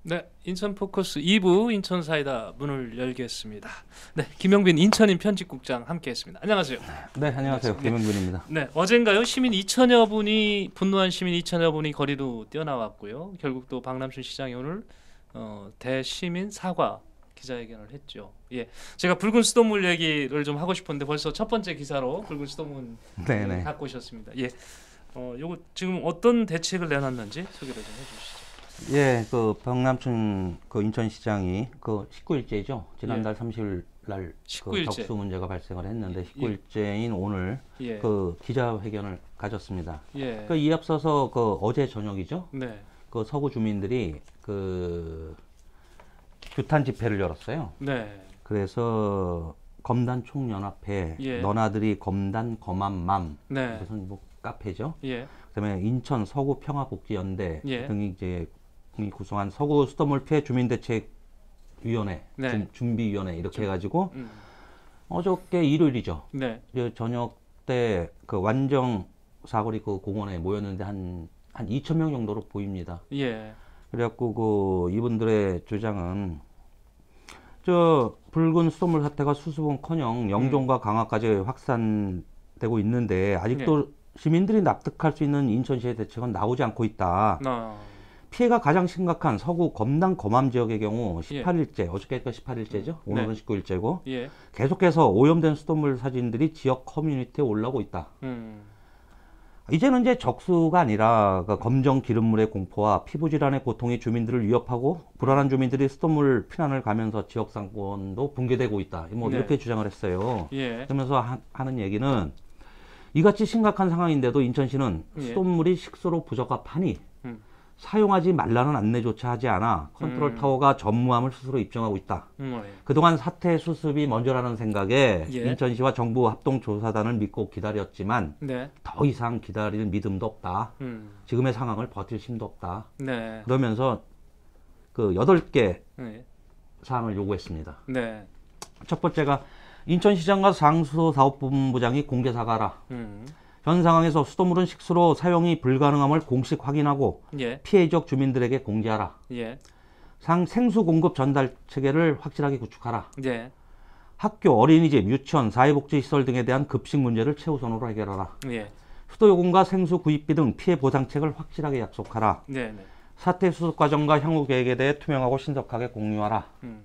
네, 인천 포커스 2부 인천 사이다 문을 열겠습니다. 네, 김영빈 인천인 편집국장 함께했습니다. 안녕하세요. 네, 안녕하세요. 네, 김영균입니다. 네, 어젠가요 시민 2천여 분이 분노한 시민 2천여 분이 거리로 뛰어나왔고요. 결국 또 박남춘 시장이 오늘 대시민 사과 기자회견을 했죠. 예, 제가 붉은 수돗물 얘기를 좀 하고 싶었는데 벌써 첫 번째 기사로 붉은 수돗물 네네. 갖고 오셨습니다. 예, 요거 지금 어떤 대책을 내놨는지 소개를 좀 해주시죠. 예, 그 박남춘 그 인천시장이 그 19일째죠. 예, 지난달 30일 날 그 19일째. 적수 문제가 발생을 했는데 예, 19일째인 오늘 예, 그 기자회견을 가졌습니다. 예, 그 이앞서서 그 어제 저녁이죠. 네, 그 서구 주민들이 그 규탄 집회를 열었어요. 네, 그래서 검단 총연합회, 예, 너나들이 검단 검한맘, 네, 무슨 뭐 카페죠. 예, 그다음에 인천 서구 평화복지연대 예, 등이 이제 구성한 서구 수돗물 피해 주민대책위원회, 네, 준비위원회 이렇게 좀, 해가지고 음, 어저께 일요일이죠. 네, 저녁 때 그 완정 사거리 그 공원에 모였는데 한 2천 명 정도로 보입니다. 예, 그래갖고 그 이분들의 주장은 저 붉은 수돗물 사태가 수습은커녕 영종과 강화까지 확산되고 있는데 예, 아직도 시민들이 납득할 수 있는 인천시의 대책은 나오지 않고 있다. 어, 피해가 가장 심각한 서구 검단 검암 지역의 경우 예, 18일째, 어저께가 18일째죠. 네, 오늘은 19일째고 예, 계속해서 오염된 수돗물 사진들이 지역 커뮤니티에 올라오고 있다. 음, 이제는 이제 적수가 아니라 그 검정 기름물의 공포와 피부 질환의 고통이 주민들을 위협하고 불안한 주민들이 수돗물 피난을 가면서 지역 상권도 붕괴되고 있다. 뭐 네, 이렇게 주장을 했어요. 예, 그러면서 하는 얘기는 이같이 심각한 상황인데도 인천시는 예, 수돗물이 식수로 부적합하니 음, 사용하지 말라는 안내조차 하지 않아 컨트롤 타워가 전무함을 스스로 입증하고 있다. 예, 그동안 사태 수습이 먼저라는 생각에 예, 인천시와 정부 합동조사단을 믿고 기다렸지만 네, 더 이상 기다릴 믿음도 없다. 지금의 상황을 버틸 힘도 없다. 네, 그러면서 그 8개 네, 사항을 요구했습니다. 네, 첫 번째가 인천시장과 상수사업본부장이 공개 사과하라. 현 상황에서 수돗물은 식수로 사용이 불가능함을 공식 확인하고 예, 피해 지역 주민들에게 공지하라. 예, 생수 공급 전달 체계를 확실하게 구축하라. 예, 학교, 어린이집, 유치원, 사회복지시설 등에 대한 급식 문제를 최우선으로 해결하라. 예, 수도 요금과 생수 구입비 등 피해 보상책을 확실하게 약속하라. 네, 네, 사태 수습 과정과 향후 계획에 대해 투명하고 신속하게 공유하라. 음,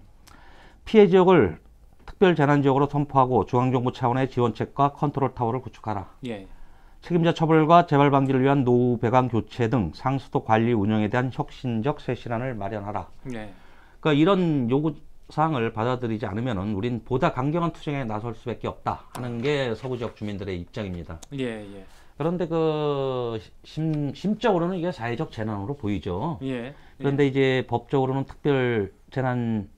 피해 지역을 특별 재난 지역으로 선포하고 중앙정부 차원의 지원책과 컨트롤 타워를 구축하라. 예, 책임자 처벌과 재발 방지를 위한 노후 배관 교체 등 상수도 관리 운영에 대한 혁신적 쇄신안을 마련하라. 예, 그러니까 이런 요구 사항을 받아들이지 않으면은 우린 보다 강경한 투쟁에 나설 수밖에 없다 하는 게 서구 지역 주민들의 입장입니다. 예, 예, 그런데 그 심적으로는 이게 사회적 재난으로 보이죠. 예, 그런데 이제 법적으로는 특별 재난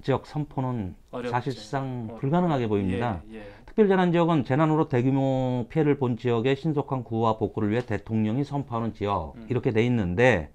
지역 선포는 어렵죠. 사실상 불가능하게 보입니다. 예, 예, 특별재난지역은 재난으로 대규모 피해를 본 지역의 신속한 구호와 복구를 위해 대통령이 선포하는 지역 이렇게 돼 있는데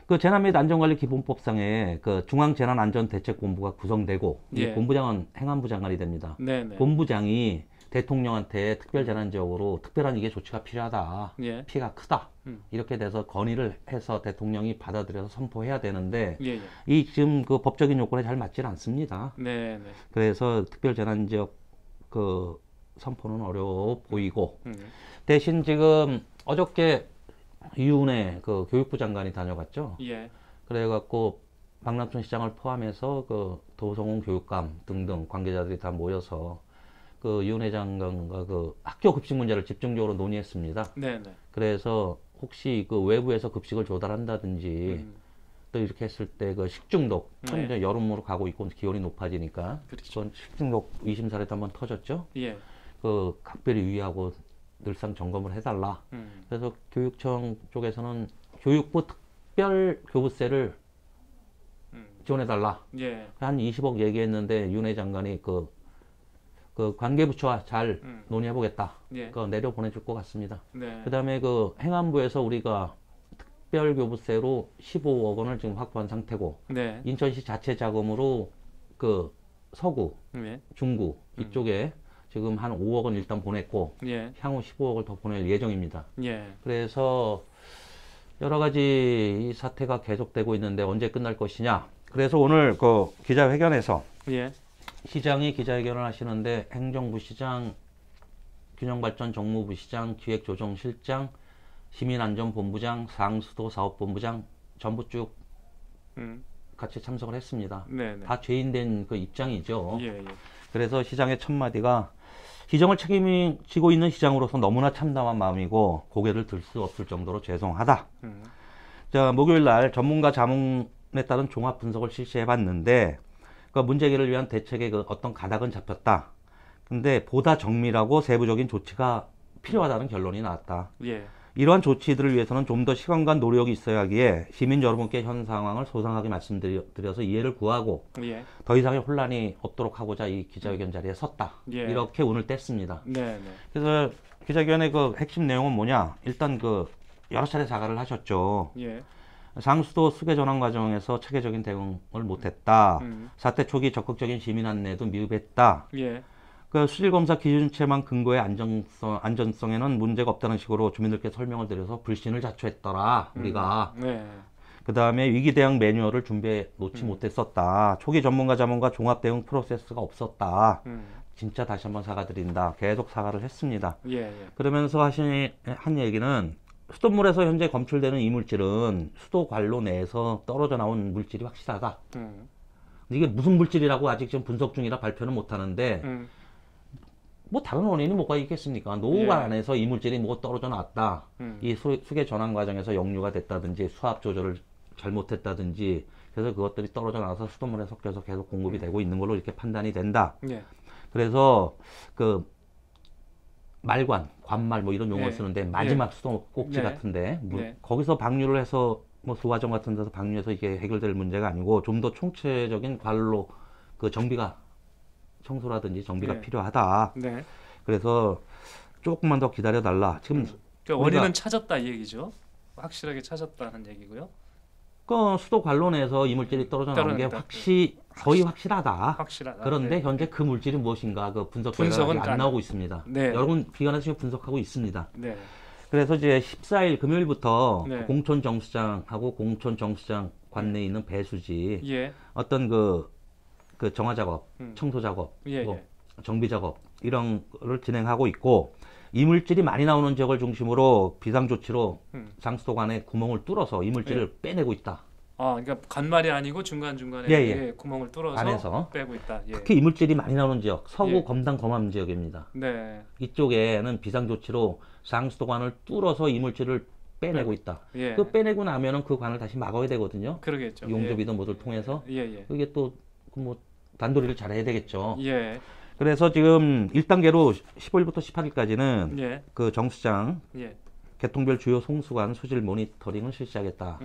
그 재난 및 안전관리 기본법상에 그 중앙재난안전대책본부가 구성되고 이 예, 본부장은 행안부 장관이 됩니다. 네, 네, 본부장이 대통령한테 특별재난지역으로 특별한 이게 조치가 필요하다. 예, 피해가 크다. 이렇게 돼서 건의를 해서 대통령이 받아들여서 선포해야 되는데 예, 예, 이 지금 그 법적인 요건에 잘 맞지는 않습니다. 네, 네, 그래서 특별재난지역 그 선포는 어려워 보이고 음, 대신 지금 어저께 이윤혜 그 교육부 장관이 다녀갔죠. 예, 그래갖고 박남춘 시장을 포함해서 그 도성훈 교육감 등등 관계자들이 다 모여서 그 이윤혜 장관과 그 학교 급식 문제를 집중적으로 논의했습니다. 네, 네, 그래서 혹시 그 외부에서 급식을 조달한다든지 또 이렇게 했을 때 그 식중독, 네. 이제 여름으로 가고 있고 기온이 높아지니까 그렇죠. 그건 식중독 의심사례도 한번 터졌죠. 예, 그 각별히 유의하고 늘상 점검을 해달라. 그래서 교육청 쪽에서는 교육부 특별 교부세를 지원해달라. 예, 한 20억 얘기했는데 윤회 장관이 그 관계부처와 잘 논의해보겠다. 예, 그거 내려 보내줄 것 같습니다. 네, 그 다음에 그 행안부에서 우리가 특별 교부세로 15억 원을 지금 확보한 상태고 네, 인천시 자체 자금으로 그 서구, 예, 중구 이쪽에 지금 한 5억 원 일단 보냈고 예, 향후 15억을 더 보낼 예정입니다. 예, 그래서 여러 가지 이 사태가 계속되고 있는데 언제 끝날 것이냐. 그래서 오늘 그 기자회견에서 예. 시장이 기자회견을 하시는데 행정부 시장, 균형발전 정무부 시장, 기획조정실장, 시민안전본부장, 상수도 사업본부장 전부 쭉 같이 참석을 했습니다. 네네. 다 죄인된 그 입장이죠. 예, 예. 그래서 시장의 첫 마디가 시정을 책임지고 있는 시장으로서 너무나 참담한 마음이고 고개를 들 수 없을 정도로 죄송하다. 자, 목요일 날 전문가 자문에 따른 종합 분석을 실시해 봤는데 그 문제 해결을 위한 대책의 그 어떤 가닥은 잡혔다. 근데 보다 정밀하고 세부적인 조치가 필요하다는 결론이 나왔다. 예. 이러한 조치들을 위해서는 좀 더 시간과 노력이 있어야 하기에 시민 여러분께 현 상황을 소상하게 말씀드려서 이해를 구하고 예. 더 이상의 혼란이 없도록 하고자 이 기자회견 자리에 섰다. 예. 이렇게 오늘 뗐습니다. 네네. 그래서 기자회견의 그 핵심 내용은 뭐냐? 일단 그 여러 차례 사과를 하셨죠. 예. 상수도 수계 전환 과정에서 체계적인 대응을 못했다. 음. 사태 초기 적극적인 시민 안내도 미흡했다. 예. 그 수질검사 기준체만 근거의 안전성에는 문제가 없다는 식으로 주민들께 설명을 드려서 불신을 자초했더라. 우리가. 네. 그 다음에 위기 대응 매뉴얼을 준비해 놓지 못했었다. 초기 전문가 자문과 종합 대응 프로세스가 없었다. 진짜 다시 한번 사과드린다. 계속 사과를 했습니다. 예, 예. 그러면서 한 얘기는 수돗물에서 현재 검출되는 이물질은 수도 관로 내에서 떨어져 나온 물질이 확실하다. 이게 무슨 물질이라고 아직 지금 분석 중이라 발표는 못 하는데 뭐 다른 원인이 뭐가 있겠습니까? 노후관 예. 안에서 이물질이 뭐 떨어져 나왔다. 이 수계 전환 과정에서 역류가 됐다든지 수압 조절을 잘못했다든지 그래서 그것들이 떨어져 나와서 수돗물에 섞여서 계속 공급이 되고 있는 걸로 이렇게 판단이 된다. 예. 그래서 그 말관, 관말 뭐 이런 용어 예. 쓰는데 마지막 수도 꼭지 네. 같은데 네. 거기서 방류를 해서 뭐 소화정 같은 데서 방류해서 이게 해결될 문제가 아니고 좀 더 총체적인 관로 그 정비가 청소라든지 정비가 네. 필요하다. 네. 그래서 조금만 더 기다려 달라. 지금 그러니까 원인은 찾았다 이 얘기죠. 확실하게 찾았다는 얘기고요. 그 수도 관로 내에서 이물질이 떨어져 나온 게 떨어졌다. 거의 확실하다. 확실하다. 그런데 네. 현재 그 물질이 무엇인가 그 분석 분석은 결과가 안 나오고 있습니다. 네. 여러분 기관에서 지금 분석하고 있습니다. 네. 그래서 이제 14일 금요일부터 네. 공촌 정수장하고 공촌 정수장 관내에 있는 배수지 예. 어떤 그 정화 작업, 청소 작업, 예, 뭐 예. 정비 작업 이런 거를 진행하고 있고 이물질이 많이 나오는 지역을 중심으로 비상 조치로 상수도관에 구멍을 뚫어서 이물질을 빼내고 있다. 아, 그러니까 간말이 아니고 중간중간에 예, 예. 구멍을 뚫어서 안에서. 빼고 있다. 예. 특히 이물질이 많이 나오는 지역, 서구 예. 검단 검암 지역입니다. 네. 이쪽에는 비상 조치로 상수도관을 뚫어서 이물질을 빼내고 있다. 예. 그 빼내고 나면은 그 관을 다시 막아야 되거든요. 그러겠죠. 용접이든 뭐를 통해서 예, 예. 그게 또 뭐 단도리를 잘 해야 되겠죠. 예. 그래서 지금 1단계로 15일부터 18일까지는 예. 그 정수장 예. 개통별 주요 송수관 수질 모니터링을 실시하겠다.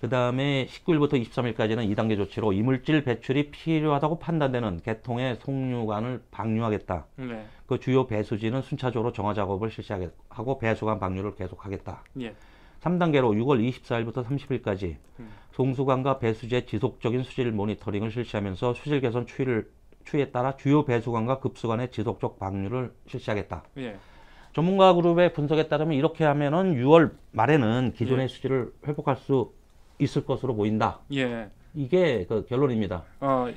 그 다음에 19일부터 23일까지는 2단계 조치로 이물질 배출이 필요하다고 판단되는 개통의 송유관을 방류하겠다. 네. 그 주요 배수지는 순차적으로 정화 작업을 실시하고 배수관 방류를 계속하겠다. 예. 3단계로 6월 24일부터 30일까지 송수관과 배수지의 지속적인 수질 모니터링을 실시하면서 수질 개선 추이에 따라 주요 배수관과 급수관의 지속적 방류를 실시하겠다. 예. 전문가 그룹의 분석에 따르면 이렇게 하면은 6월 말에는 기존의 예. 수질을 회복할 수 있을 것으로 보인다. 예. 이게 그 결론입니다.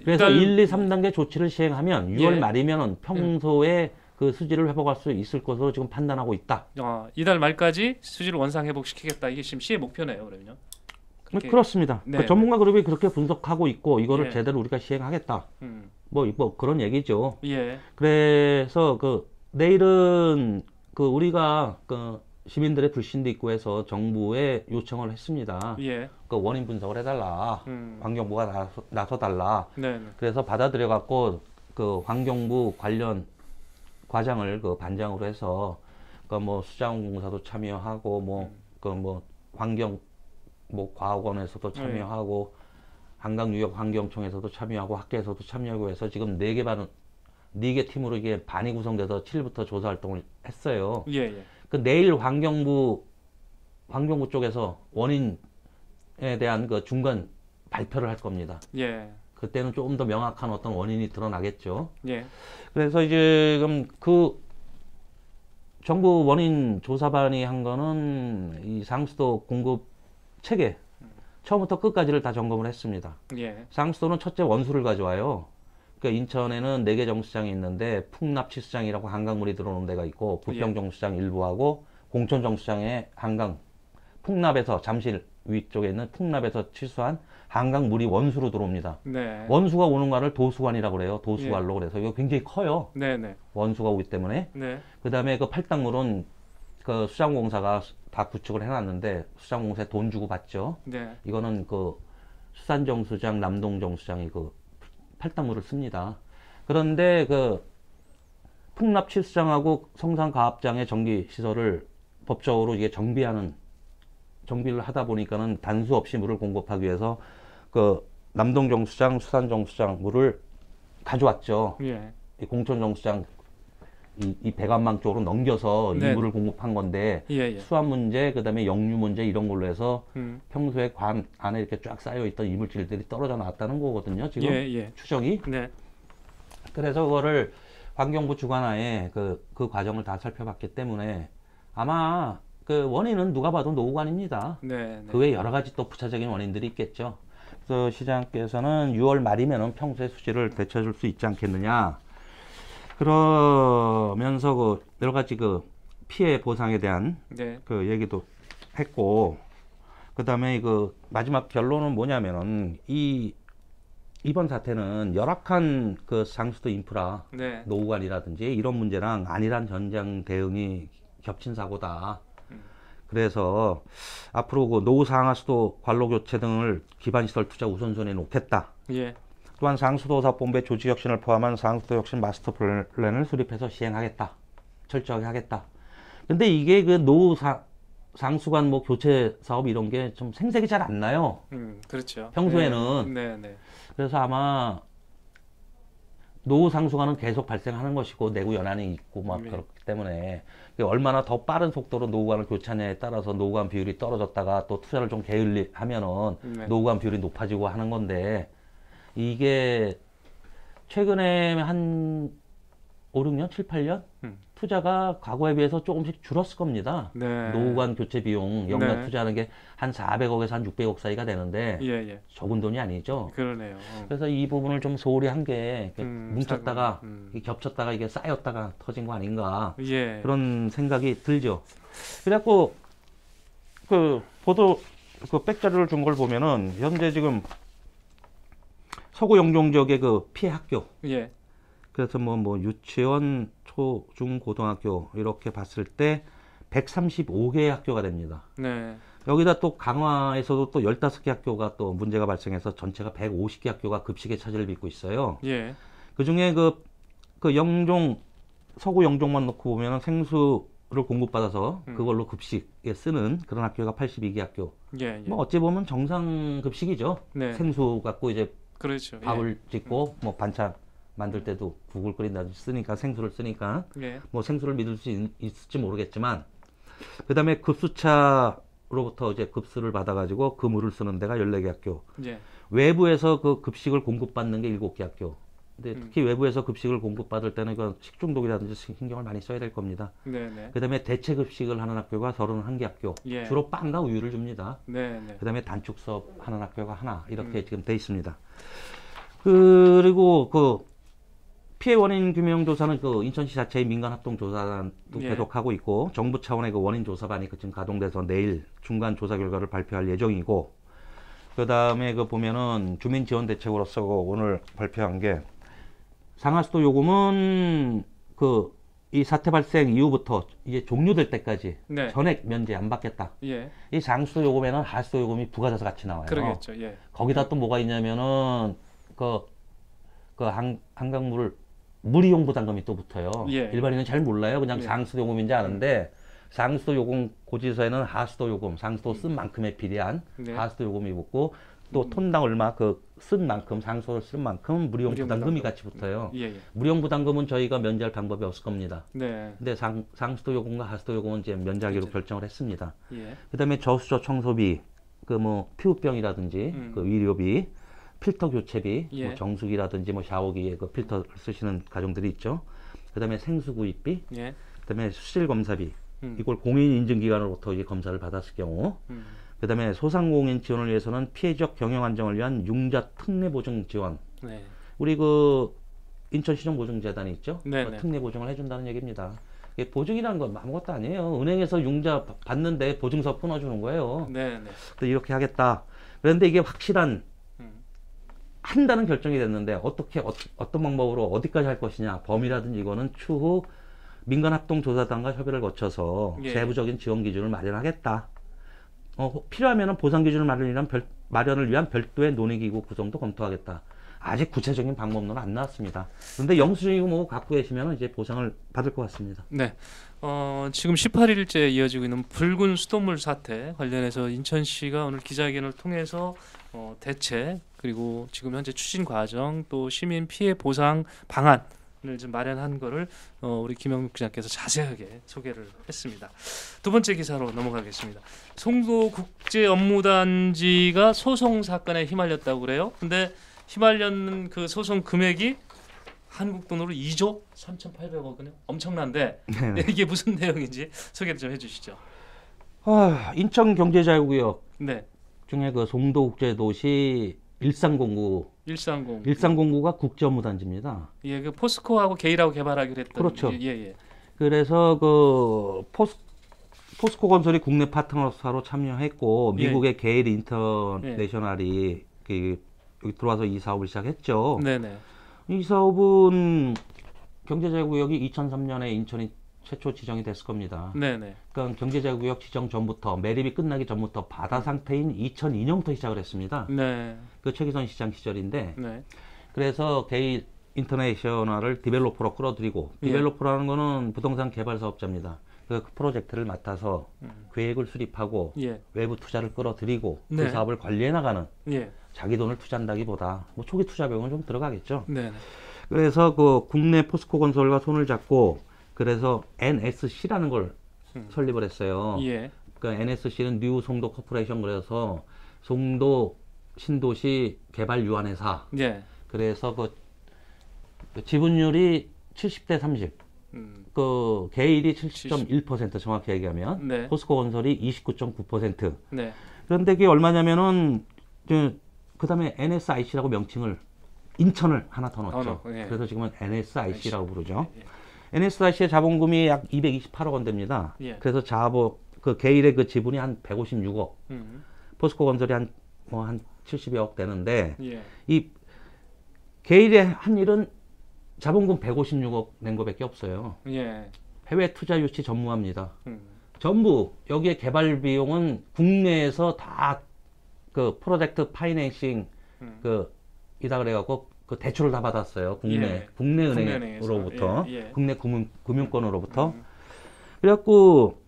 그래서 일단 1, 2, 3단계 조치를 시행하면 6월 예. 말이면은 평소에 그 수질을 회복할 수 있을 것으로 지금 판단하고 있다. 이달 말까지 수질을 원상 회복시키겠다. 이게 지금 시의 목표네요, 그러면요. 그렇게- 그렇습니다. 네, 그 전문가 그룹이 그렇게 분석하고 있고 이거를 예. 제대로 우리가 시행하겠다. 음. 뭐 그런 얘기죠. 예. 그래서 그 내일은 그 우리가 그 시민들의 불신도 있고 해서 정부에 요청을 했습니다. 예. 그 원인 분석을 해달라. 환경부가 나서달라. 네. 네. 그래서 받아들여 갖고 그 환경부 관련 과장을 그 반장으로 해서 그 뭐 수자원공사도 참여하고 뭐 그 뭐 환경 뭐 과학원에서도 참여하고 한강유역환경청에서도 참여하고 학계에서도 참여하고 해서 지금 4개 팀으로 이게 반이 구성돼서 7일부터 조사 활동을 했어요. 예, 예. 그 내일 환경부 쪽에서 원인에 대한 그 중간 발표를 할 겁니다. 예. 그때는 조금 더 명확한 어떤 원인이 드러나겠죠. 예. 그래서 지금 그 정부 원인 조사반이 한 거는 이 상수도 공급 체계 처음부터 끝까지를 다 점검을 했습니다. 예. 상수도는 첫째 원수를 가져와요. 그러니까 인천에는 4개 정수장이 있는데 풍납치수장이라고 한강물이 들어오는 데가 있고 부평정수장 일부하고 공천정수장에 한강 풍납에서 잠실 위쪽에 있는 풍납에서 취수한 한강물이 원수로 들어옵니다. 네. 원수가 오는 관을 도수관이라고 그래요. 도수관로 그래서 이거 굉장히 커요. 네네. 원수가 오기 때문에. 네. 그 다음에 그 팔당물은 그 수장공사가 다 구축을 해놨는데 수장공사에 돈 주고 받죠. 네. 이거는 그 수산정수장, 남동정수장이 그 팔당물을 씁니다. 그런데 그 풍납치수장하고 성산가압장의 전기시설을 법적으로 이게 정비를 하다 보니까는 단수 없이 물을 공급하기 위해서 그 남동정수장, 수산정수장 물을 가져왔죠. 예. 이 공천정수장 이 배관망 쪽으로 넘겨서 네. 이 물을 공급한 건데 예. 수압 문제, 그다음에 역류 문제 이런 걸로 해서 음. 평소에 관 안에 이렇게 쫙 쌓여 있던 이물질들이 떨어져 나왔다는 거거든요. 지금 예. 추정이. 네. 그래서 그거를 환경부 주관하에 그 과정을 다 살펴봤기 때문에 아마 그 원인은 누가 봐도 노후관입니다. 네. 그 외에 여러 가지 또 부차적인 원인들이 있겠죠. 그래서 시장께서는 6월 말이면은 평소에 수지를 되찾을 수 있지 않겠느냐. 그러면서 그 여러 가지 그 피해 보상에 대한 네. 그 얘기도 했고, 그 다음에 그 마지막 결론은 뭐냐면은 이번 사태는 열악한 그 상수도 인프라 네. 노후관이라든지 이런 문제랑 안일한 전장 대응이 겹친 사고다. 그래서 앞으로 그 노후 상하수도 관로 교체 등을 기반시설 투자 우선순위에 놓겠다. 예. 또한 상수도사업본부의 조직혁신을 포함한 상수도혁신 마스터 플랜을 수립해서 시행하겠다. 철저하게 하겠다. 근데 이게 그 노후 상수관 뭐 교체 사업 이런 게 좀 생색이 잘 안 나요. 그렇죠. 평소에는. 네. 그래서 아마 노후 상수관은 계속 발생하는 것이고 내구 연한이 있고 막 네. 그렇기 때문에 얼마나 더 빠른 속도로 노후관을 교체하냐에 따라서 노후관 비율이 떨어졌다가 또 투자를 좀 게을리하면은 네. 노후관 비율이 높아지고 하는 건데 이게 최근에 한 5, 6년, 7, 8년 투자가 과거에 비해서 조금씩 줄었을 겁니다. 네. 노후관 교체 비용 연간 네. 투자하는 투자하는 게 한 400억에서 한 600억 사이가 되는데 예. 적은 돈이 아니죠. 그러네요. 그래서 이 부분을 좀 소홀히 한 게 뭉쳤다가 음. 겹쳤다가 이게 쌓였다가 터진 거 아닌가 예. 그런 생각이 들죠. 그래갖고 그 보도 그 백자료를 준 걸 보면은 현재 지금 서구 영종 지역의 그 피해 학교 예. 그래서 뭐 유치원, 초, 중, 고등학교 이렇게 봤을 때 135개의 학교가 됩니다. 네. 여기다 또 강화에서도 또 15개 학교가 또 문제가 발생해서 전체가 150개 학교가 급식의 차질을 빚고 있어요. 예. 그 중에 그 영종, 서구 영종만 놓고 보면은 생수를 공급받아서 그걸로 급식에 쓰는 그런 학교가 82개 학교. 예. 뭐 어찌 보면 정상 급식이죠. 네. 생수 갖고 이제 그렇죠. 밥을 짓고 뭐 반찬 만들 때도 국을 끓인다든지 쓰니까 생수를 쓰니까 예. 뭐 생수를 믿을 수 있을지 모르겠지만 그 다음에 급수차로부터 이제 급수를 받아가지고 그 물을 쓰는 데가 14개 학교. 예. 외부에서 그 급식을 공급받는 게 7개 학교. 근데 특히 외부에서 급식을 공급받을 때는 그 식중독이라든지 신경을 많이 써야 될 겁니다. 네. 그 다음에 대체 급식을 하는 학교가 31개 학교. 예. 주로 빵과 우유를 줍니다. 네. 그 다음에 단축 수업 하는 학교가 하나. 이렇게 지금 돼 있습니다. 그리고 그 피해 원인 규명 조사는 그 인천시 자체의 민간 합동 조사단도 예. 계속하고 있고 정부 차원의 그 원인 조사반이 지금 가동돼서 내일 중간 조사 결과를 발표할 예정이고 그 다음에 그 보면은 주민 지원 대책으로서 오늘 발표한 게 상하수도 요금은 그 이 사태 발생 이후부터 이제 종료될 때까지 네. 전액 면제 안 받겠다. 예. 이 상수도 요금에는 하수도 요금이 부과돼서 같이 나와요. 그러겠죠. 예. 거기다 또 뭐가 있냐면은 한강물을 물이용 부담금이 또 붙어요. 예. 일반인은 잘 몰라요. 그냥 예. 상수도 요금인지 아는데 상수도 요금 고지서에는 하수도 요금, 상수도 쓴 만큼에 비례한 네. 하수도 요금이 붙고 또 톤당 얼마 그 쓴 만큼 상수도를 쓴 만큼 물이용 부담금이 같이 붙어요. 예. 물이용 부담금은 저희가 면제할 방법이 없을 겁니다. 네. 근데 상수도 요금과 하수도 요금은 이제 면제하기로 그렇죠. 결정을 했습니다. 예. 그다음에 저수조 청소비, 그 뭐 피부병이라든지 그 의료비, 필터 교체비, 예. 뭐 정수기라든지 뭐 샤워기에 그 필터 쓰시는 가정들이 있죠. 그다음에 생수 구입비, 예. 그다음에 수질 검사비, 이걸 공인 인증 기관으로부터 이제 검사를 받았을 경우, 그다음에 소상공인 지원을 위해서는 피해 지역 경영 안정을 위한 융자 특례 보증 지원. 네. 우리 그 인천시정 보증재단이 있죠. 네네. 특례 보증을 해준다는 얘기입니다. 이게 보증이라는 건 아무것도 아니에요. 은행에서 융자 받는데 보증서 끊어주는 거예요. 네네. 이렇게 하겠다. 그런데 이게 확실한 음. 한다는 결정이 됐는데 어떻게 어떤 방법으로 어디까지 할 것이냐 범위라든지 이거는 추후 민간합동조사단과 협의를 거쳐서 예. 세부적인 지원 기준을 마련하겠다. 필요하면 보상 기준을 마련을 위한 별도의 논의기구 구성도 검토하겠다. 아직 구체적인 방법론은 안 나왔습니다. 그런데 영수증이고 뭐 갖고 계시면 이제 보상을 받을 것 같습니다. 네. 지금 18일째 이어지고 있는 붉은 수돗물 사태 관련해서 인천시가 오늘 기자회견을 통해서 대책 그리고 지금 현재 추진 과정 또 시민 피해 보상 방안을 좀 마련한 거를 우리 김영국 기자께서 자세하게 소개를 했습니다. 두 번째 기사로 넘어가겠습니다. 송도 국제 업무단지가 소송 사건에 휘말렸다고 그래요. 근데 휘말렸는 그 소송 금액이 한국 돈으로 2조 3,800억이요. 엄청난데 이게 무슨 내용인지 소개를 좀 해주시죠. 인천경제자유구역 네, 중에 그 송도국제도시 1309 130. 가 국제업무단지입니다. 예, 그 포스코하고 게일하고 개발하기로 했던. 그렇죠. 예. 그래서 그 포스코 건설이 국내 파트너사로 참여했고 예. 미국의 게일 인터내셔널이 여기 들어와서 이 사업을 시작했죠. 네네. 이 사업은 경제자유구역이 2003년에 인천이 최초 지정이 됐을 겁니다. 네네. 그러니까 경제자유구역 지정 전부터 매립이 끝나기 전부터 바다 상태인 2002년부터 시작을 했습니다. 네. 그 최기선 시장 시절인데 네. 그래서 게일 인터내셔널을 디벨로퍼로 끌어들이고 예. 디벨로퍼라는 거는 부동산 개발 사업자입니다. 그 프로젝트를 맡아서 계획을 수립하고 예. 외부 투자를 끌어들이고 네. 그 사업을 관리해 나가는 예. 자기 돈을 투자한다기보다 뭐 초기 투자 비용은 좀 들어가겠죠. 네네. 그래서 그 국내 포스코 건설과 손을 잡고 그래서 NSC라는 걸 설립을 했어요. 예. 그러니까 NSC는 뉴 송도 코퍼레이션 그래서 송도 신도시 개발 유한회사. 예. 그래서 그 지분율이 70대 30. 그 게일이 70.1% 정확히 얘기하면 네. 포스코 건설이 29.9%. 네. 그런데 그게 얼마냐면은 그다음에 NSIC라고 명칭을 인천을 하나 더 넣었죠. 예. 그래서 지금은 NSIC라고 부르죠. 예. NSIC의 자본금이 약 228억 원 됩니다. 예. 그래서 그 게일의 그 지분이 한 156억, 포스코 건설이 한 70여억 되는데 예. 이 게일의 한 일은 자본금 156억 낸 거밖에 없어요. 예. 해외 투자 유치 전무합니다. 음. 전부 여기에 개발 비용은 국내에서 다 그 프로젝트 파이낸싱 이다 그래갖고 그 대출을 다 받았어요. 국내 은행으로부터 예. 국내 금융권으로부터. 그래갖고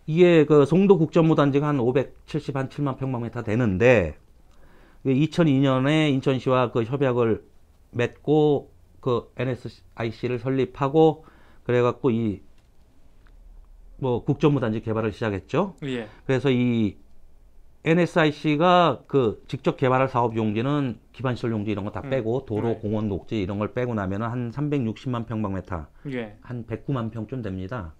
이게 그 송도 국제업무단지가 한 577만 평방미터 되는데 2002년에 인천시와 그 협약을 맺고 그 NSIC를 설립하고 그래갖고 이 뭐 국제업무단지 개발을 시작했죠. 예. 그래서 이 NSIC가 그 직접 개발할 사업 용지는 기반시설 용지 이런 거 다 빼고 도로, 네. 공원, 녹지 이런 걸 빼고 나면은 한 360만 평방미터, 예. 한 109만 평쯤 됩니다.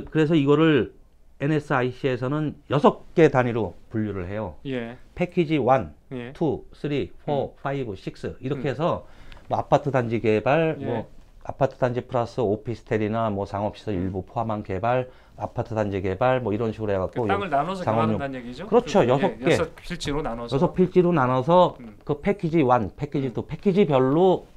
그래서 이거를 NSIC에서는 6개 단위로 분류를 해요. 예. 패키지 1, 예. 2, 3, 4, 5, 6 이렇게 해서 뭐 아파트 단지 개발, 예. 뭐 아파트 단지 플러스 오피스텔이나 뭐 상업시설 일부 포함한 개발, 아파트 단지 개발 뭐 이런 식으로 해갖고 그 땅을 나눠서 상업용. 개발한다는 얘기죠? 그렇죠. 예, 6개. 6필지로 나눠서. 6필지로 나눠서 그 패키지 1, 패키지 2, 패키지별로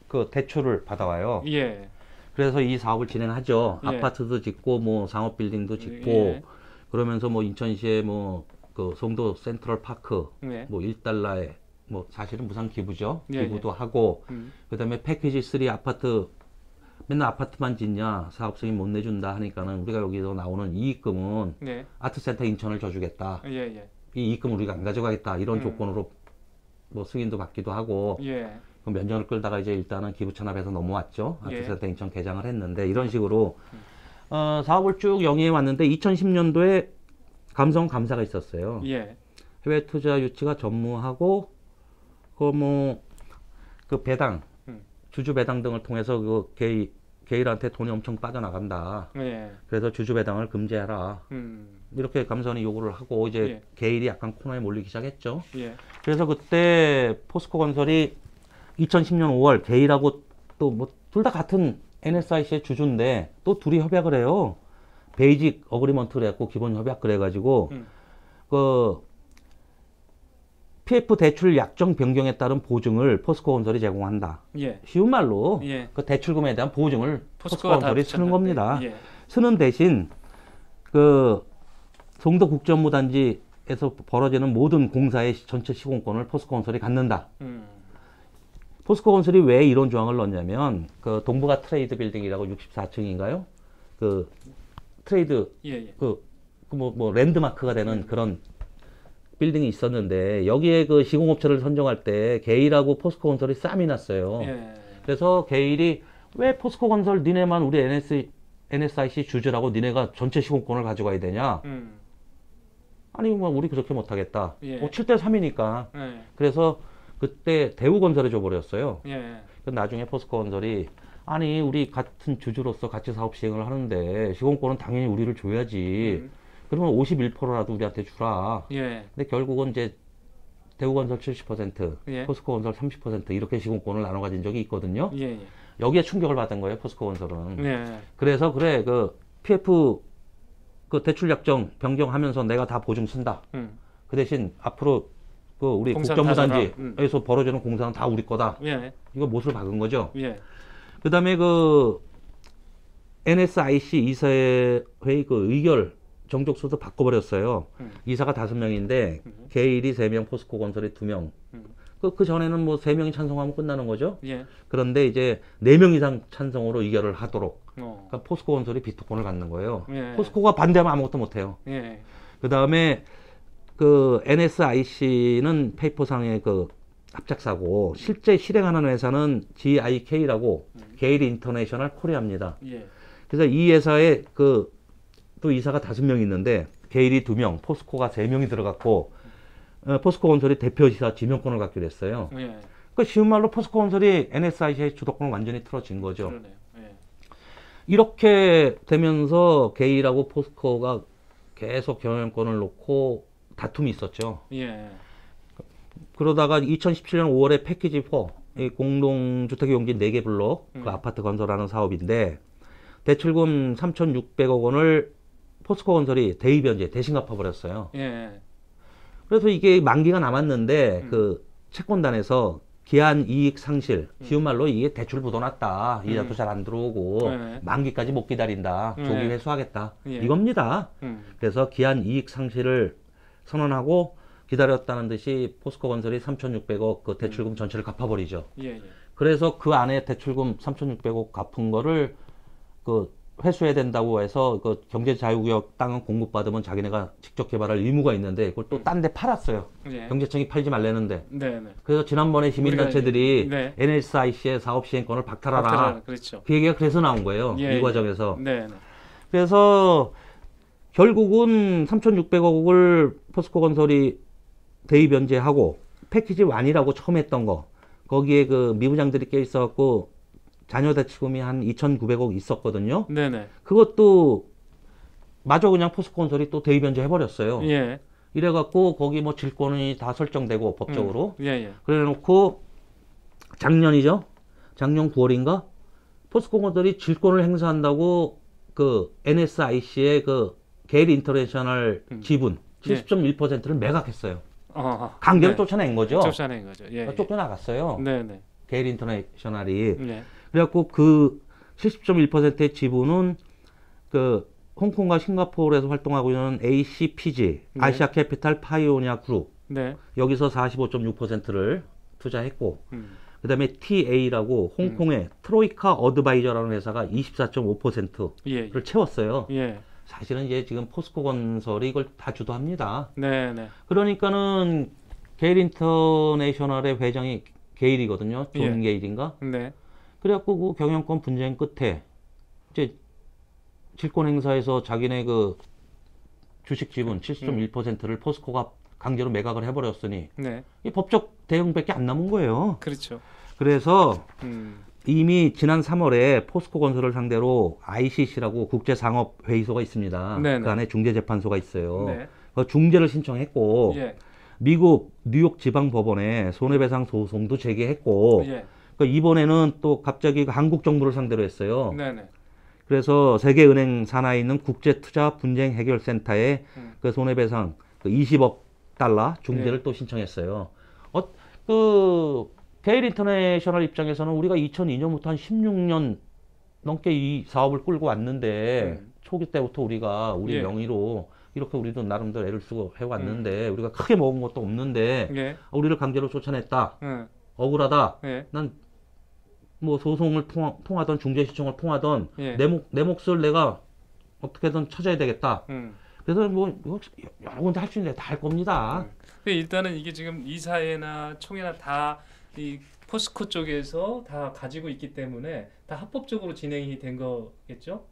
그 대출을 받아와요. 예. 그래서 이 사업을 진행하죠. 예. 아파트도 짓고 뭐 상업 빌딩도 짓고 예. 그러면서 뭐 인천시에 뭐 그 송도 센트럴 파크 예. 뭐 1달러에 뭐 사실은 무상 기부죠. 예, 기부도 하고 그다음에 패키지 3 아파트 맨날 아파트만 짓냐 사업성이 못 내준다 하니까는 우리가 여기서 나오는 이익금은 예. 아트센터 인천을 줘주겠다. 예. 예. 이 이익금을 우리가 안 가져가겠다 이런 조건으로 뭐 승인도 받기도 하고 예. 그 면전을 끌다가 이제 일단은 기부 찬합해서 넘어왔죠. 예. 아트센터 인천 개장을 했는데 이런 식으로 사업을 쭉 영위해 왔는데 2010년도에 감사가 있었어요. 예. 해외 투자 유치가 전무하고 그 배당 주주 배당 등을 통해서 그 게일한테 돈이 엄청 빠져나간다. 예. 그래서 주주 배당을 금지해라. 이렇게 감사원이 요구를 하고 이제 예. 게일이 약간 코너에 몰리기 시작했죠. 예. 그래서 그때 포스코 건설이 2010년 5월 게일하고 또 뭐 둘 다 같은 NSIC의 주주인데 또 둘이 협약을 해요. 베이직 어그리먼트를 했고 기본 협약 그래가지고 그 PF 대출 약정 변경에 따른 보증을 포스코 건설이 제공한다. 예. 쉬운 말로 예. 그 대출금에 대한 보증을 포스코 포스코가 다 건설이 쓰는 겁니다. 예. 쓰는 대신 그 송도 국제업무단지에서 벌어지는 모든 공사의 전체 시공권을 포스코 건설이 갖는다. 포스코 건설이 왜 이런 조항을 넣었냐면 그 동부가 트레이드 빌딩이라고 64층인가요? 그 트레이드 예. 예. 뭐 랜드마크가 되는 그런 빌딩이 있었는데 여기에 그 시공업체를 선정할 때 게일하고 포스코 건설이 쌈이 났어요. 예. 그래서 게일이 왜 포스코 건설 니네만 우리 NSIC 주주라고 니네가 전체 시공권을 가져가야 되냐? 아니 뭐 우리 그렇게 못하겠다. 예. 뭐 7대 3이니까. 예. 그래서 그때 대우건설에 줘버렸어요. 예. 나중에 포스코 건설이 아니 우리 같은 주주로서 같이 사업 시행을 하는데 시공권은 당연히 우리를 줘야지. 그러면 51%라도 우리한테 주라. 예. 근데 결국은 이제 대우건설 70%, 예. 포스코 건설 30% 이렇게 시공권을 나눠 가진 적이 있거든요. 예. 예. 여기에 충격을 받은 거예요, 포스코 건설은. 예. 그래서 그래 그 PF 그 대출 약정 변경하면서 내가 다 보증 쓴다. 그 대신 앞으로 그 우리 공사는 국정부단지에서 벌어지는 공사는 다 우리 거다. 예. 이거 못을 박은 거죠. 예. 그다음에 그 NSIC 이사회 그 의결 정족수도 바꿔버렸어요. 이사가 5명인데 게일이 3명, 포스코 건설이 2명. 그 전에는 뭐 3명이 찬성하면 끝나는 거죠. 예. 그런데 이제 4명 이상 찬성으로 의결을 하도록. 어. 그러니까 포스코 건설이 비토권을 갖는 거예요. 예. 포스코가 반대하면 아무것도 못해요. 예. 그다음에 그 NSIC는 페이퍼상의 그 합작사고 실제 실행하는 회사는 GIK라고 게일 인터내셔널 코리아입니다. 예. 그래서 이 회사에 그 또 이사가 5명 있는데 게일이 2명, 포스코가 3명이 들어갔고 포스코 건설이 대표이사 지명권을 갖기로 했어요. 예. 그 쉬운 말로 포스코 건설이 NSIC의 주도권을 완전히 틀어진 거죠. 그러네요. 예. 이렇게 되면서 게일하고 포스코가 계속 경영권을 놓고 다툼이 있었죠. 예. 그러다가 2017년 5월에 패키지 4, 이 공동주택 용지 4개 블록, 그 아파트 건설하는 사업인데 대출금 3,600억 원을 포스코 건설이 대입변제 대신 갚아버렸어요. 예. 그래서 이게 만기가 남았는데 그 채권단에서 기한 이익 상실, 쉬운 말로 이게 대출 부도났다. 이자도 잘 안 들어오고 네. 만기까지 못 기다린다. 조기 네. 회수하겠다. 예. 이겁니다. 그래서 기한 이익 상실을 선언하고 기다렸다는 듯이 포스코 건설이 3,600억 그 대출금 전체를 갚아버리죠. 예. 예. 그래서 그 안에 대출금 3,600억 갚은 거를 그 회수해야 된다고 해서 그 경제자유구역 땅은 공급받으면 자기네가 직접 개발할 의무가 있는데 그걸 또 딴 데 팔았어요. 예. 경제청이 팔지 말라는데. 네. 네. 그래서 지난번에 시민단체들이 네. NSIC의 사업시행권을 박탈하라. 박탈하라. 그렇죠. 그 얘기가 그래서 나온 거예요. 예, 이 과정에서. 네. 네. 그래서 결국은 3,600억을 포스코 건설이 대입 변제하고 패키지 1이라고 처음 했던 거. 거기에 그 미부장들이 껴 있어갖고 자녀 대출금이 한 2,900억 있었거든요. 네네. 그것도 마저 그냥 포스코 건설이 또 대입 변제 해버렸어요. 예. 이래갖고 거기 뭐 질권이 다 설정되고 법적으로. 예, 예. 그래놓고 작년이죠. 작년 9월인가 포스코 건설이 질권을 행사한다고 그 NSIC의 그 게일 인터내셔널 지분 70.1%를 매각했어요. 강제로 네. 쫓아낸 거죠. 쫓아낸 거죠. 예. 쫓겨나갔어요. 네네. 게일 인터내셔널이. 네. 그래갖고 그 70.1%의 지분은 그 홍콩과 싱가포르에서 활동하고 있는 ACPG, 네. 아시아 캐피탈 파이오니아 그룹 네. 여기서 45.6%를 투자했고 그다음에 TA라고 홍콩의 트로이카 어드바이저라는 회사가 24.5%를 예. 채웠어요. 예. 사실은 이제 지금 포스코 건설이 이걸 다 주도합니다. 네네. 그러니까는 게일 인터내셔널의 회장이 게일이거든요. 존 예. 게일인가? 네. 그래갖고 그 경영권 분쟁 끝에 이제 질권 행사에서 자기네 그 주식 지분 70.1%를 포스코가 강제로 매각을 해버렸으니 네. 이 법적 대응밖에 안 남은 거예요. 그렇죠. 그래서 이미 지난 3월에 포스코 건설을 상대로 ICC라고 국제상업회의소가 있습니다. 네네. 그 안에 중재재판소가 있어요. 네. 그 중재를 신청했고 예. 미국 뉴욕 지방법원에 손해배상 소송도 제기했고 예. 이번에는 또 갑자기 한국 정부를 상대로 했어요. 네네. 그래서 세계은행 산하에 있는 국제투자분쟁해결센터에 그 손해배상 그 20억 달러 중재를 예. 또 신청했어요. 그 게일 인터내셔널 입장에서는 우리가 2002년부터 한 16년 넘게 이 사업을 끌고 왔는데 초기 때부터 우리가 우리 예. 명의로 이렇게 우리도 나름대로 애를 쓰고 해왔는데 우리가 크게 먹은 것도 없는데 예. 우리를 강제로 쫓아냈다. 예. 억울하다. 예. 난 뭐 소송을 통하던 중재 신청을 통하던 예. 내 몫을 내가 어떻게든 찾아야 되겠다. 그래서 뭐 여러 군데 할 수 있는데 다 할 겁니다. 근데 일단은 이게 지금 이사회나 총회나 다 이 포스코 쪽에서 다 가지고 있기 때문에 다 합법적으로 진행이 된 거겠죠?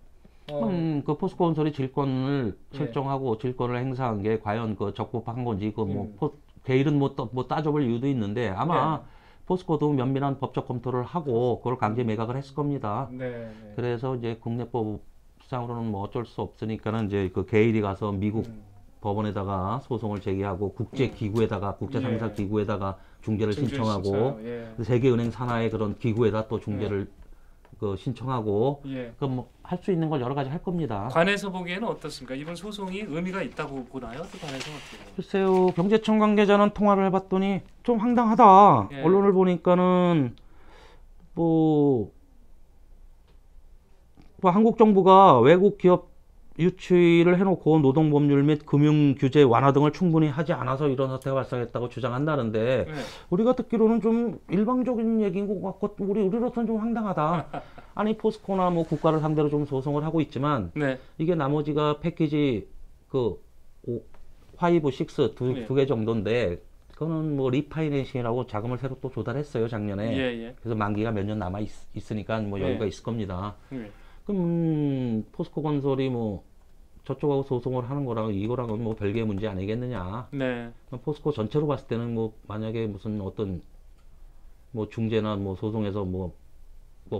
그 포스코 건설이 질권을 예. 설정하고 질권을 행사한 게 과연 그 적법한 건지 그 뭐 음. 게일은 뭐 따져볼 이유도 있는데 아마 포스코도 면밀한 법적 검토를 하고 그걸 강제 매각을 했을 겁니다. 네. 네. 그래서 이제 국내법상으로는 뭐 어쩔 수 없으니까는 이제 그 게일이 가서 미국 법원에다가 소송을 제기하고 국제기구에다가 국제상사기구에다가 중재를 신청하고 예. 세계은행 산하의 그런 기구에다 또 중재를 그 신청하고 예. 그 뭐 할 수 있는 걸 여러 가지 할 겁니다. 관에서 보기에는 어떻습니까? 이번 소송이 의미가 있다고 보나요? 또 관에서 어떻게 보나요? 글쎄요, 경제청 관계자는 통화를 해봤더니 좀 황당하다. 예. 언론을 보니까는 뭐 한국 정부가 외국 기업 유치를 해놓고 노동법률 및 금융규제 완화 등을 충분히 하지 않아서 이런 사태가 발생했다고 주장한다는데 네. 우리가 듣기로는 좀 일방적인 얘기인 것 같고 우리로서는 좀 황당하다. 아니 포스코나 뭐 국가를 상대로 좀 소송을 하고 있지만 네. 이게 나머지가 패키지 그 5, 6 두 개 정도인데 그거는 뭐 리파이낸싱이라고 자금을 새로 또 조달했어요 작년에. 예. 그래서 만기가 몇 년 남아 있으니까 뭐 여유가 예. 있을 겁니다. 예. 그럼 포스코 건설이 뭐 저쪽하고 소송을 하는 거랑 이거랑은 뭐 별개의 문제 아니겠느냐. 네. 포스코 전체로 봤을 때는 뭐 만약에 무슨 어떤 뭐 중재나 뭐 소송에서 뭐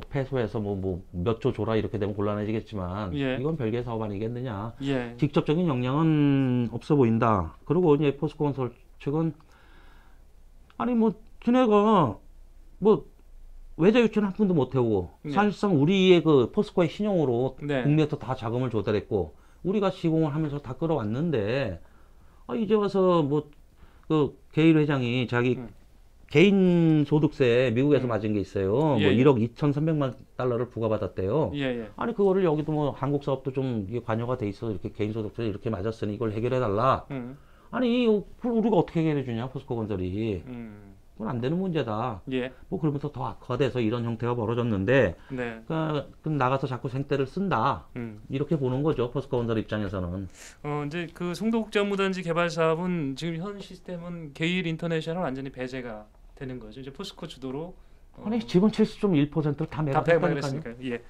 패소해서 뭐 몇 조 줘라 이렇게 되면 곤란해지겠지만 예. 이건 별개의 사업 아니겠느냐. 예. 직접적인 영향은 없어 보인다. 그리고 이제 포스코 건설 측은 아니 뭐 지네가 뭐 외자 유치는 한 푼도 못 해오고 네. 사실상 우리의 그 포스코의 신용으로 네. 국내에서 다 자금을 조달했고 우리가 시공을 하면서 다 끌어왔는데 이제 와서 뭐 그 게일 회장이 자기 개인 소득세 미국에서 맞은 게 있어요. 예, 뭐 예. 1억 2,300만 달러를 부과받았대요. 예. 아니 그거를 여기도 뭐 한국 사업도 좀 이게 관여가 돼 있어 이렇게 개인 소득세 이렇게 맞았으니 이걸 해결해 달라. 아니 우리가 어떻게 해결해 주냐 포스코 건설이. 그건 안 되는 문제다. 예. 뭐 그러면서 더 악화돼서 이런 형태가 벌어졌는데 네. 그럼 나가서 자꾸 생떼를 쓴다. 이렇게 보는 거죠. 포스코 건설 입장에서는. 이제 그 송도국제업무단지 개발 사업은 지금 현 시스템은 게일 인터내셔널 완전히 배제가 되는 거죠. 이제 포스코 주도로 아니 지분 70.1%를 다 매각했다니까요. 매각했으니까요. 예.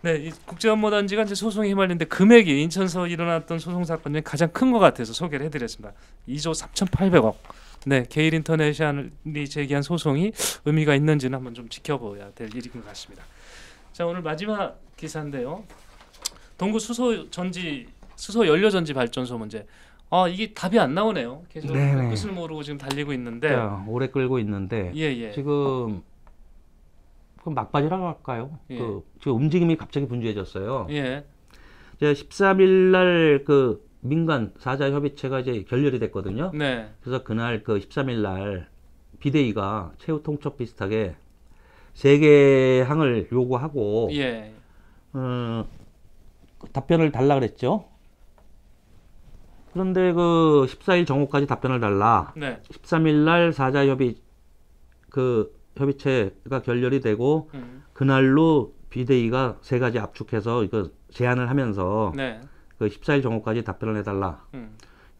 네, 이 국제업무단지가 이제 소송에 휘말리는데 금액이 인천서 일어났던 소송 사건 중에 가장 큰 것 같아서 소개를 해드렸습니다. 2조 3,800억. 네, 게일 인터내셔널이 제기한 소송이 의미가 있는지는 한번 좀 지켜봐야 될 일인 것 같습니다. 자, 오늘 마지막 기사인데요. 동구 수소 연료 전지 발전소 문제. 이게 답이 안 나오네요. 계속 네네. 끝을 모르고 지금 달리고 있는데. 자, 오래 끌고 있는데 예. 지금 그 막바지라고 할까요? 예. 지금 움직임이 갑자기 분주해졌어요. 예. 이제 13일 날 그 민간 사자 협의체가 이제 결렬이 됐거든요. 네. 그래서 그날 그 13일 날 비대위가 최후 통첩 비슷하게 3개 항을 요구하고 예. 답변을 달라 그랬죠. 그런데 그 14일 정오까지 답변을 달라. 네. 13일 날 사자 협의체가 결렬이 되고 그날로 비대위가 3가지 압축해서 이거 제안을 하면서 네. 그 14일 정오까지 답변을 해달라.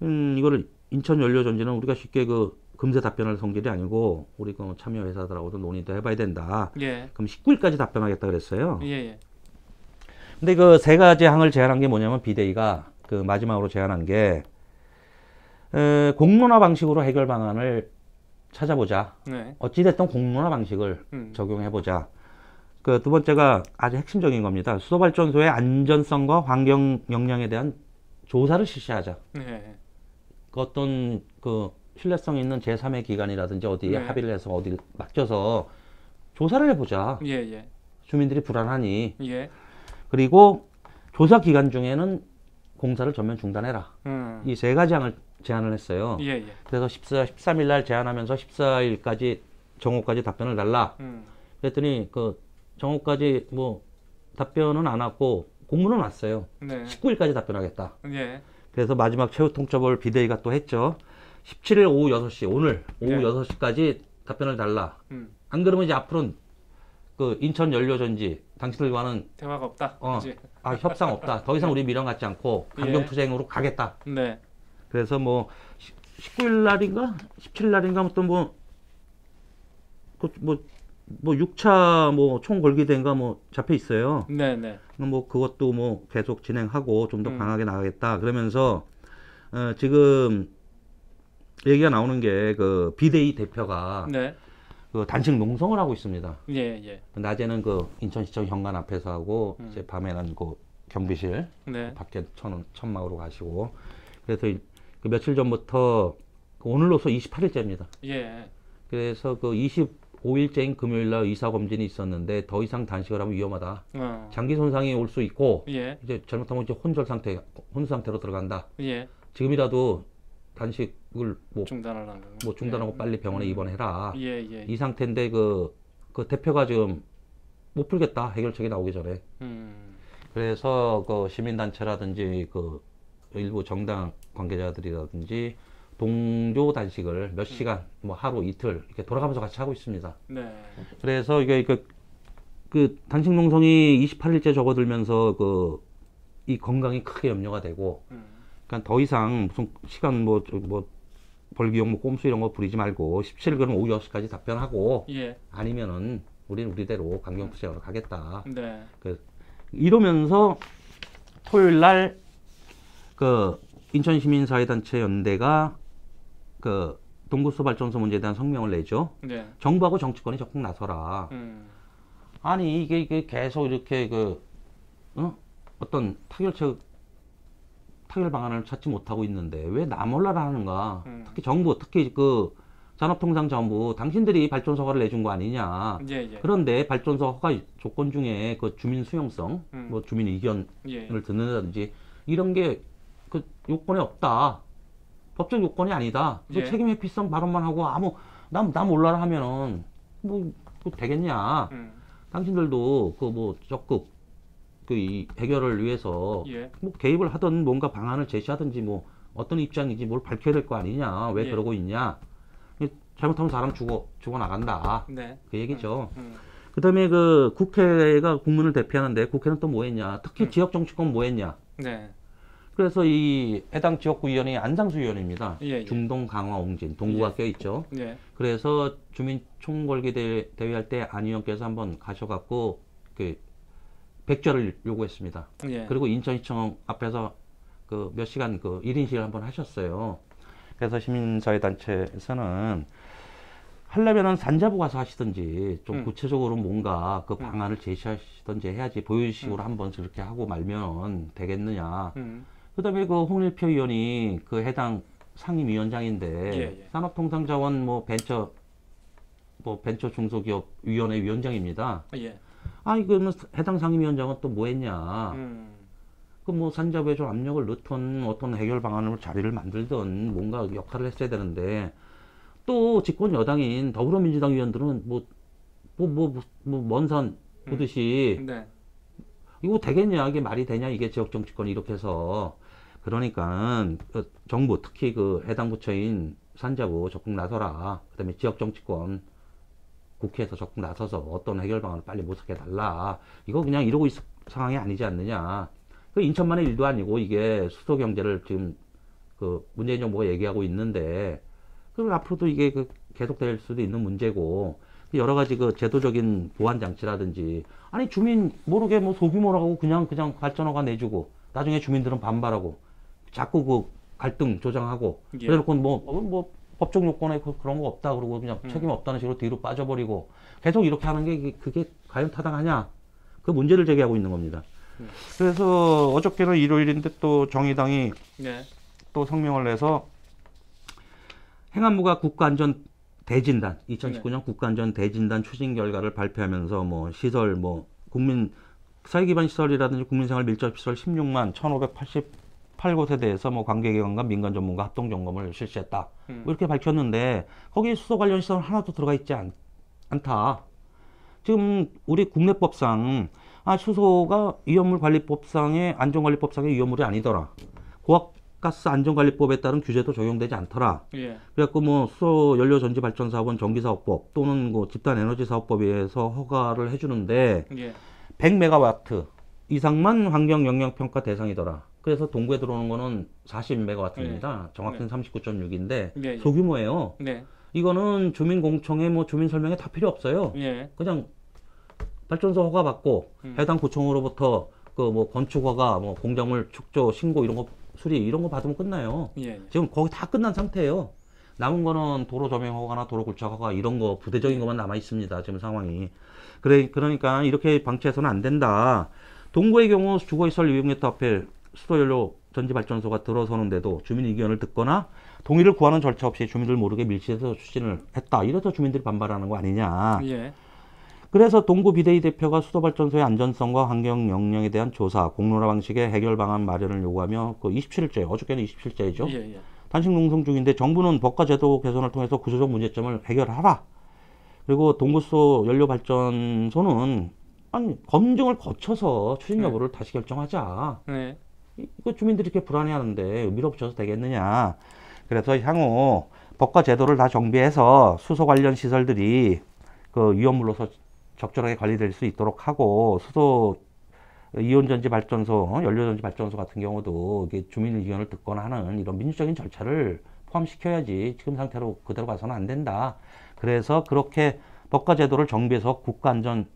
이거를 인천연료전지는 우리가 쉽게 그 금세 답변할 성질이 아니고 우리 그 참여 회사들하고도 논의도 해봐야 된다. 예. 그럼 19일까지 답변하겠다 그랬어요. 예. 근데 그 3가지 항을 제안한 게 뭐냐면 비대위가 그 마지막으로 제안한 게 공론화 방식으로 해결 방안을 찾아보자. 네. 어찌됐든 공론화 방식을 적용해보자. 그 두 번째가 아주 핵심적인 겁니다. 수소발전소의 안전성과 환경 역량에 대한 조사를 실시하자. 네. 그 어떤 그 신뢰성 있는 제3의 기관이라든지 어디에 네. 합의를 해서 어디 맡겨서 조사를 해보자. 예, 예. 주민들이 불안하니. 예. 그리고 조사 기간 중에는 공사를 전면 중단해라. 이 세 가지 항을 제안을 했어요. 예, 예. 그래서 13일 날 제안하면서 14일까지 정오까지 답변을 달라. 그랬더니 그 정오까지 뭐 답변은 안 왔고 공문은 왔어요. 네. 19일까지 답변하겠다. 예. 그래서 마지막 최후 통첩을 비대위가 또 했죠. 17일 오후 6시, 오늘 오후 네. 6시까지 답변을 달라. 안 그러면 이제 앞으로는 그 인천 연료전지 당신들과는 대화가 없다. 그지? 협상 없다. 더 이상 우리 미련 갖지 않고 강경투쟁으로 가겠다. 네. 그래서 뭐 19일 날인가 17일 날인가 또 뭐 6차 뭐 총 걸기대인가 뭐 잡혀 있어요. 네, 네. 뭐 그것도 뭐 계속 진행하고 좀 더 강하게 나가겠다. 그러면서 지금 얘기가 나오는 게 그 비대위 대표가 네. 그 단식 농성을 하고 있습니다. 예, 예. 낮에는 그 인천시청 현관 앞에서 하고 이제 밤에는 그 경비실 네. 밖에 천막으로 가시고 그래서 그 며칠 전부터 그 오늘로서 28일째입니다. 예. 그래서 그 25일째인 금요일 날 의사 검진이 있었는데 더 이상 단식을 하면 위험하다. 장기 손상이 올 수 있고 예. 이제 잘못하면 이제 혼수 상태로 들어간다. 예. 지금이라도 단식을 중단하라는 뭐 중단하고 빨리 병원에 입원해라. 예, 예. 이 상태인데 그 대표가 지금 못 풀겠다. 해결책이 나오기 전에. 그래서 그 시민단체라든지 그 일부 정당 관계자들이라든지 동조 단식을 몇 시간, 뭐 하루 이틀 이렇게 돌아가면서 같이 하고 있습니다. 네. 그래서 이게 그 단식 농성이 28일째 접어들면서 그 이 건강이 크게 염려가 되고, 그러니까 더 이상 무슨 시간 뭐 벌기용 뭐 꼼수 이런 거 부리지 말고 17일 그럼 오후 6시까지 답변하고 예. 아니면은 우리는 우리대로 강경투쟁으로 가겠다. 네. 이러면서 토요일 날 그 인천시민사회단체 연대가 그 동구수발전소 문제에 대한 성명을 내죠. 네. 정부하고 정치권이 적극 나서라. 아니 이게 계속 이렇게 어떤 타결 방안을 찾지 못하고 있는데 왜 나 몰라라 하는가? 특히 정부, 특히 그 산업통상자원부 당신들이 발전소 허가를 내준 거 아니냐? 예, 예. 그런데 발전소 허가 조건 중에 그 주민 수용성, 뭐 주민 의견을 예. 듣는다든지 이런 게 그 요건에 없다. 법적 요건이 아니다. 그 예. 책임 회피성 발언만 하고 나 몰라라 하면은 그거 되겠냐? 당신들도 그 뭐 적극 이 해결을 위해서 예. 뭐 개입을 하든 뭔가 방안을 제시하든지 뭐 어떤 입장인지 뭘 밝혀야 될 거 아니냐? 왜 예. 그러고 있냐? 잘못하면 사람 죽어 나간다. 네. 그 얘기죠. 그다음에 그 국회가 국민을 대표하는데 국회는 또 뭐 했냐? 특히 지역 정치권 뭐 했냐? 네. 그래서 이 해당 지역구 의원이 안상수 의원입니다. 예, 예. 중동 강화 옹진 동구가 예. 껴있죠. 예. 그래서 주민 총궐기 대회 할 때 안 의원께서 한번 가셔갖고 그 백좌를 요구했습니다. 예. 그리고 인천시청 앞에서 그 몇 시간 그 1인 시위를 한번 하셨어요. 그래서 시민사회단체에서는 하려면은 산자부 가서 하시든지 좀 구체적으로 뭔가 그 방안을 제시하시든지 해야지 보여주식으로 한번 저렇게 하고 말면 되겠느냐. 그다음에 그 홍일표 의원이 그 해당 상임위원장인데 예. 산업통상자원 벤처 중소기업 위원회 위원장입니다. 예. 아니 그러면 해당 상임위원장은 또 뭐 했냐? 그 뭐 산자부에 좀 압력을 넣던 어떤 해결 방안을 자리를 만들던 뭔가 역할을 했어야 되는데 또 집권 여당인 더불어민주당 의원들은 먼 산 보듯이 네. 이거 되겠냐? 이게 말이 되냐? 이게 지역 정치권이 이렇게 해서 그러니까 정부 특히 그 해당 부처인 산자부 적극 나서라. 그다음에 지역 정치권 국회에서 적극 나서서 어떤 해결 방안을 빨리 모색해 달라. 이거 그냥 이러고 있을 상황이 아니지 않느냐. 그 인천만의 일도 아니고 이게 수소 경제를 지금 그 문재인 정부가 얘기하고 있는데 그 앞으로도 이게 계속될 수도 있는 문제고 여러 가지 그 제도적인 보완 장치라든지 아니 주민 모르게 뭐 소규모라고 그냥 발전허가 내주고 나중에 주민들은 반발하고 자꾸 그 갈등 조장하고 예. 그래놓고 뭐 법적 요건에 그런 거 없다 그러고 그냥 책임 없다는 식으로 뒤로 빠져버리고 계속 이렇게 하는 게 그게 과연 타당하냐? 그 문제를 제기하고 있는 겁니다. 그래서 어저께는 일요일인데 또 정의당이 네. 또 성명을 내서 행안부가 국가안전 대진단 2019년 국가안전 대진단 추진 결과를 발표하면서 뭐 시설 뭐 국민 사회 기반 시설이라든지 국민생활 밀접 시설 16만 1,588곳에 대해서 뭐 관계기관과 민간 전문가 합동 점검을 실시했다. 뭐 이렇게 밝혔는데 거기에 수소 관련 시설 하나도 들어가 있지 않다. 지금 우리 국내법상 수소가 위험물 관리법상의 안전관리법상의 위험물이 아니더라. 고압가스 안전관리법에 따른 규제도 적용되지 않더라. 예. 그래갖고 뭐 수소 연료 전지 발전 사업은 전기사업법 또는 뭐 집단 에너지 사업법에 의해서 허가를 해주는데 예. 100메가와트 이상만 환경 영향 평가 대상이더라. 그래서 동구에 들어오는 거는 40메가와트입니다. 정확히는 39.6인데 예. 소규모예요. 네. 이거는 주민 공청회 뭐 주민 설명회 다 필요 없어요. 예. 그냥 발전소 허가 받고 해당 구청으로부터 그 뭐 건축 허가, 뭐 공작물 축조 신고 이런 거 수리 이런 거 받으면 끝나요. 예. 지금 거기 다 끝난 상태예요. 남은 거는 도로 조명 허가나 도로 굴착 허가 이런 거 부대적인 것만 남아 있습니다. 지금 상황이. 그러니까 이렇게 방치해서는 안 된다. 동구의 경우 주거시설 이용료터 앞에 수소연료 전지발전소가 들어서는데도 주민 의견을 듣거나 동의를 구하는 절차 없이 주민들 모르게 밀실에서 추진을 했다. 이래서 주민들이 반발하는 거 아니냐. 예. 그래서 동구 비대위 대표가 수소발전소의 안전성과 환경 영향에 대한 조사, 공론화 방식의 해결 방안 마련을 요구하며 그 27일째, 어저께는 27일째이죠. 예. 단식 농성 중인데 정부는 법과 제도 개선을 통해서 구조적 문제점을 해결하라. 그리고 동구수소 연료발전소는 검증을 거쳐서 추진 여부를 다시 결정하자. 네. 이거 주민들이 이렇게 불안해하는데 밀어붙여서 되겠느냐. 그래서 향후 법과 제도를 다 정비해서 수소 관련 시설들이 그 위험물로서 적절하게 관리될 수 있도록 하고 수소 이온전지 발전소, 연료전지 발전소 같은 경우도 이게 주민 의견을 듣거나 하는 이런 민주적인 절차를 포함시켜야지 지금 상태로 그대로 가서는 안 된다. 그래서 그렇게 법과 제도를 정비해서 국가안전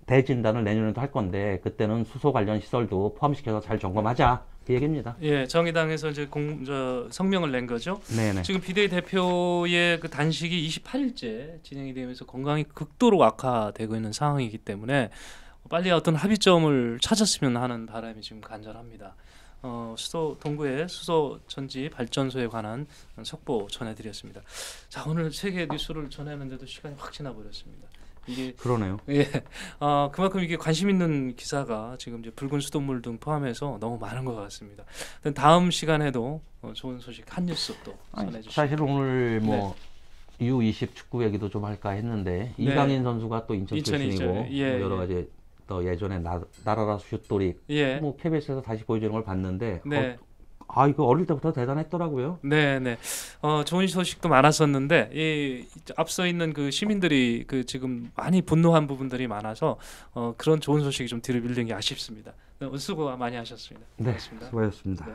대진단을 내년에도 할 건데 그때는 수소 관련 시설도 포함시켜서 잘 점검하자. 그 얘기입니다. 예, 정의당에서 이제 성명을 낸 거죠. 네네. 지금 비대위 대표의 그 단식이 28일째 진행이 되면서 건강이 극도로 악화되고 있는 상황이기 때문에 빨리 어떤 합의점을 찾았으면 하는 바람이 지금 간절합니다. 동구의 수소 전지 발전소에 관한 속보 전해드렸습니다. 자, 오늘 세계 뉴스를 전하는데도 시간이 확 지나 버렸습니다. 이게 그러네요. 예, 그만큼 이게 관심 있는 기사가 지금 이제 붉은 수돗물 등 포함해서 너무 많은 것 같습니다. 다음 시간에도 좋은 소식 한 뉴스 또 전해주시죠. 사실 오늘 뭐 U20 축구 얘기도 좀 할까 했는데 네. 이강인 선수가 또 인천 인천이죠. 출신이고 예, 뭐 여러 가지 또 예전에 나라라 슛돌이 예. 뭐 KBS에서 다시 보여주는 걸 봤는데 네. 이거 어릴 때부터 대단했더라고요. 네. 좋은 소식도 많았었는데 앞서 있는 그 시민들이 그 지금 많이 분노한 부분들이 많아서 그런 좋은 소식이 좀 뒤로 밀린 게 아쉽습니다. 수고 많이 하셨습니다. 네, 고맙습니다. 수고하셨습니다. 네.